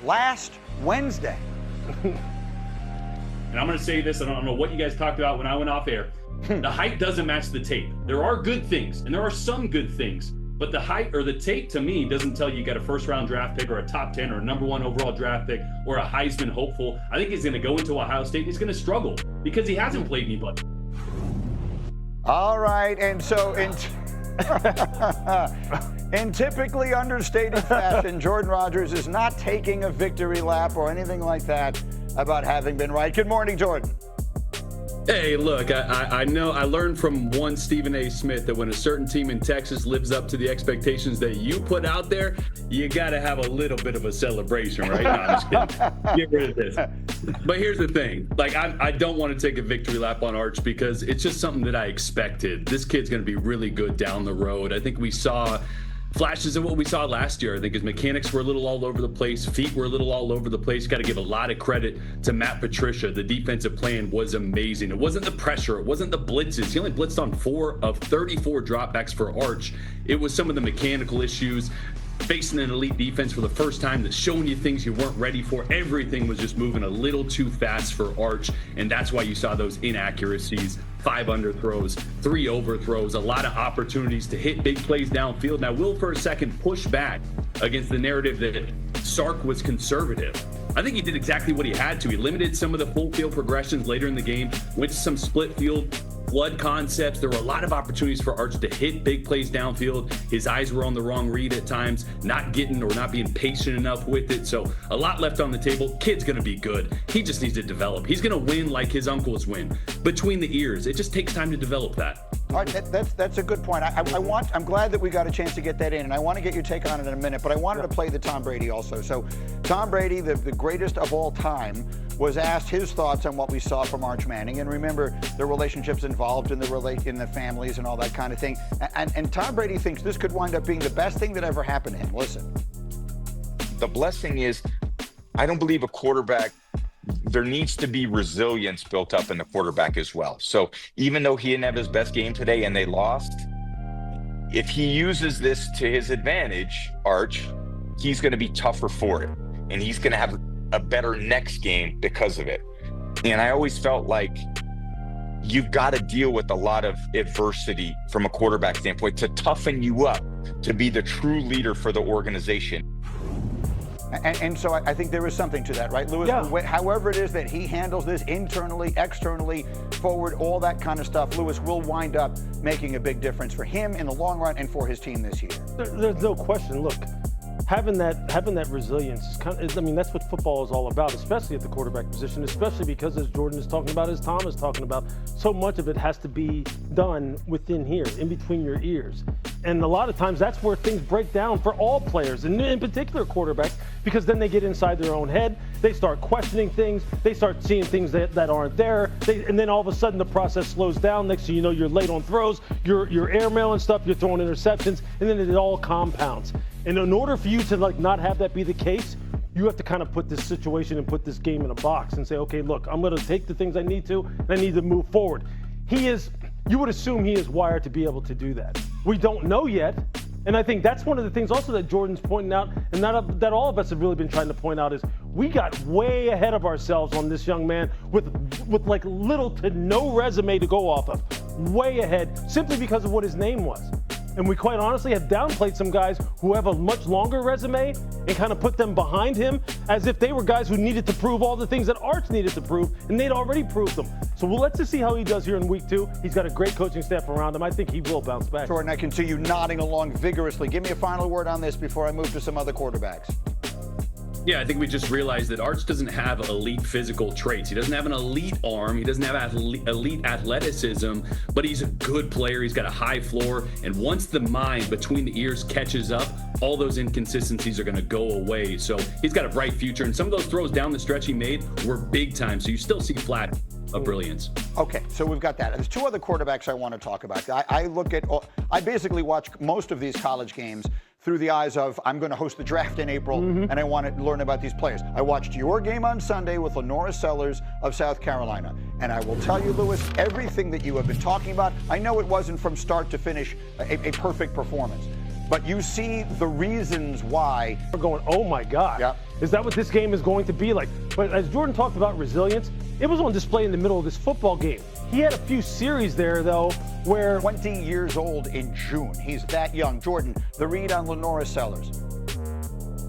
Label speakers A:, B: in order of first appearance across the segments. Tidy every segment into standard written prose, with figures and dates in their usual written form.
A: last Wednesday.
B: And I'm going to say this, I don't know what you guys talked about when I went off air. The height doesn't match the tape. There are good things, and there are some good things, but the height or the tape to me doesn't tell you got a first-round draft pick or a top 10 or a number 1 overall draft pick or a Heisman hopeful. I think he's going to go into Ohio State and he's going to struggle because he hasn't played anybody.
A: All right, and so in typically understated fashion, Jordan Rodgers is not taking a victory lap or anything like that about having been right. Good morning, Jordan.
B: Hey, look, I know I learned from one Stephen A. Smith that when a certain team in Texas lives up to the expectations that you put out there, you got to have a little bit of a celebration, right? No, I'm just kidding. Get rid of this. But here's the thing. Like, I don't want to take a victory lap on Arch because it's just something that I expected. This kid's going to be really good down the road. I think we saw flashes of what we saw last year. I think his mechanics were a little all over the place. Feet were a little all over the place. Got to give a lot of credit to Matt Patricia. The defensive plan was amazing. It wasn't the pressure. It wasn't the blitzes. He only blitzed on 4 of 34 dropbacks for Arch. It was some of the mechanical issues. Facing an elite defense for the first time that's showing you things you weren't ready for. Everything was just moving a little too fast for Arch, and that's why you saw those inaccuracies. 5 underthrows, 3 overthrows, a lot of opportunities to hit big plays downfield. Now, will for a second push back against the narrative that Sark was conservative. I think he did exactly what he had to. He limited some of the full field progressions later in the game, went to some split field flood concepts. There were a lot of opportunities for Arch to hit big plays downfield. His eyes were on the wrong read at times, not getting or not being patient enough with it. So a lot left on the table. Kid's going to be good. He just needs to develop. He's going to win like his uncles win. Between the ears, it just takes time to develop that.
A: All right, that's a good point. I'm glad that we got a chance to get that in, and I want to get your take on it in a minute, but I wanted to play the Tom Brady also. So Tom Brady, the greatest of all time, was asked his thoughts on what we saw from Arch Manning. And remember, the relationships involved in the families and all that kind of thing. And Tom Brady thinks this could wind up being the best thing that ever happened to him. Listen.
C: The blessing is, I don't believe a quarterback, there needs to be resilience built up in the quarterback as well. So even though he didn't have his best game today and they lost, if he uses this to his advantage, Arch, he's going to be tougher for it. And he's going to have a better next game because of it. And I always felt like you've got to deal with a lot of adversity from a quarterback standpoint to toughen you up to be the true leader for the organization.
A: And so I think there is something to that, right, Lewis? Yeah. However it is that he handles this internally, externally, forward, all that kind of stuff, Lewis will wind up making a big difference for him in the long run and for his team this year.
D: There's no question. Look, having that resilience is that's what football is all about, especially at the quarterback position, especially because, as Jordan is talking about, as Tom is talking about, so much of it has to be done within here, in between your ears. And a lot of times that's where things break down for all players, and in particular quarterbacks, because then they get inside their own head, they start questioning things, they start seeing things that aren't there, and then all of a sudden the process slows down. Next thing you know, you're late on throws, you're airmailing stuff, you're throwing interceptions, and then it all compounds. And in order for you to not have that be the case, you have to kind of put this situation and put this game in a box and say, okay, look, I'm going to take the things I need to, and I need to move forward. You would assume he is wired to be able to do that. We don't know yet. And I think that's one of the things also that Jordan's pointing out, and that all of us have really been trying to point out, is we got way ahead of ourselves on this young man with like little to no resume to go off of. Way ahead, simply because of what his name was. And we quite honestly have downplayed some guys who have a much longer resume and kind of put them behind him as if they were guys who needed to prove all the things that Arch needed to prove, and they'd already proved them. So let's just see how he does here in week 2. He's got a great coaching staff around him. I think he will bounce back.
A: Jordan, I can see you nodding along vigorously. Give me a final word on this before I move to some other quarterbacks.
B: Yeah, I think we just realized that Arch doesn't have elite physical traits. He doesn't have an elite arm. He doesn't have elite athleticism, but he's a good player. He's got a high floor. And once the mind between the ears catches up, all those inconsistencies are going to go away. So he's got a bright future. And some of those throws down the stretch he made were big time. So you still see flat of brilliance.
A: Okay, so we've got that. There's 2 other quarterbacks I want to talk about. I basically watch most of these college games through the eyes of, I'm going to host the draft in April, and I want to learn about these players. I watched your game on Sunday with Lenora Sellers of South Carolina, and I will tell you, Lewis, everything that you have been talking about, I know it wasn't from start to finish a perfect performance, but you see the reasons why.
D: We're going, oh my God.
A: Yeah.
D: Is that what this game is going to be like? But as Jordan talked about resilience, it was on display in the middle of this football game. He had a few series there, though, where
A: 20 years old in June. He's that young. Jordan, the read on Lenora Sellers.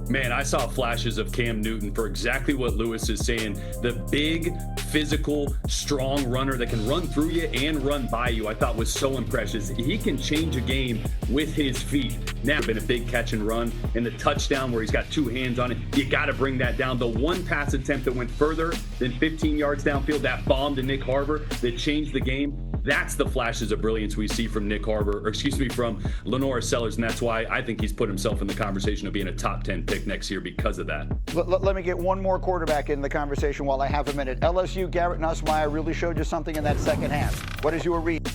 B: Man, I saw flashes of Cam Newton for exactly what Lewis is saying. The big, physical, strong runner that can run through you and run by you, I thought was so impressive. He can change a game with his feet. Now, been a big catch and run, and the touchdown where he's got two hands on it, you got to bring that down. The one pass attempt that went further than 15 yards downfield, that bomb to Nick Harbour that changed the game. That's the flashes of brilliance we see from from Lenora Sellers, and that's why I think he's put himself in the conversation of being a top 10 pick next year because of that.
A: Let me get one more quarterback in the conversation while I have a minute. LSU, Garrett Nussmeier really showed you something in that second half. What is your read?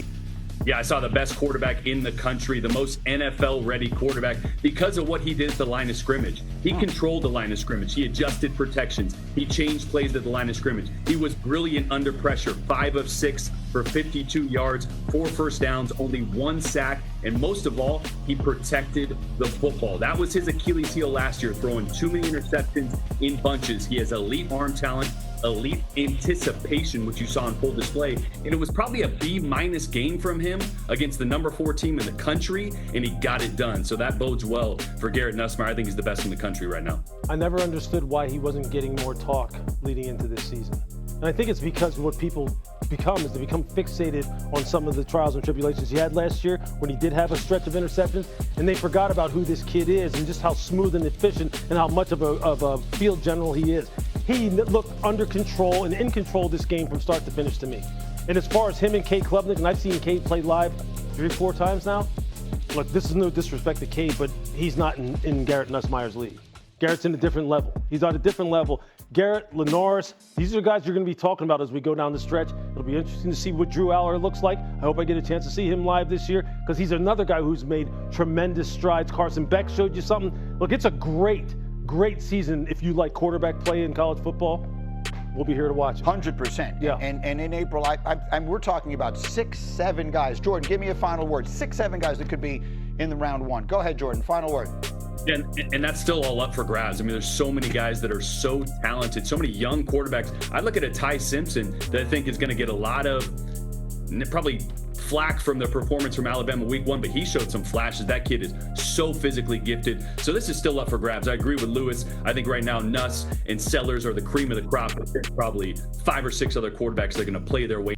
B: Yeah, I saw the best quarterback in the country, the most NFL-ready quarterback because of what he did at the line of scrimmage. He controlled the line of scrimmage. He adjusted protections. He changed plays at the line of scrimmage. He was brilliant under pressure, 5 of 6 for 52 yards, 4 first downs, only 1 sack, and most of all, he protected the football. That was his Achilles heel last year, throwing too many interceptions in bunches. He has elite arm talent, elite anticipation, which you saw on full display, and it was probably a B- game from him against the number 4 team in the country, and he got it done. So that bodes well for Garrett Nussmeier. I think he's the best in the country right now.
D: I never understood why he wasn't getting more talk leading into this season. And I think it's because what people become is they become fixated on some of the trials and tribulations he had last year when he did have a stretch of interceptions, and they forgot about who this kid is and just how smooth and efficient and how much of a field general he is. He looked under control and in control this game from start to finish to me. And as far as him and Cade Klubnik, and I've seen Cade play live 3 or 4 times now, look, this is no disrespect to Cade, but he's not in Garrett Nussmeier's league. Garrett's in a different level. He's at a different level. Garrett, Lenoris, these are the guys you're going to be talking about as we go down the stretch. It'll be interesting to see what Drew Aller looks like. I hope I get a chance to see him live this year because he's another guy who's made tremendous strides. Carson Beck showed you something. Look, it's a great season if you like quarterback play in college football. We'll be here to watch it.
A: 100%.
D: Yeah.
A: And in April, we're talking about 6-7 guys. Jordan, give me a final word. 6-7 guys that could be in the round 1. Go ahead, Jordan. Final word.
B: And that's still all up for grabs. I mean, there's so many guys that are so talented, so many young quarterbacks. I look at a Ty Simpson that I think is going to get a lot of probably flack from the performance from Alabama week 1, but he showed some flashes. That kid is so physically gifted. So this is still up for grabs. I agree with Lewis. I think right now Nuss and Sellers are the cream of the crop, but there's probably 5 or 6 other quarterbacks that are going to play their way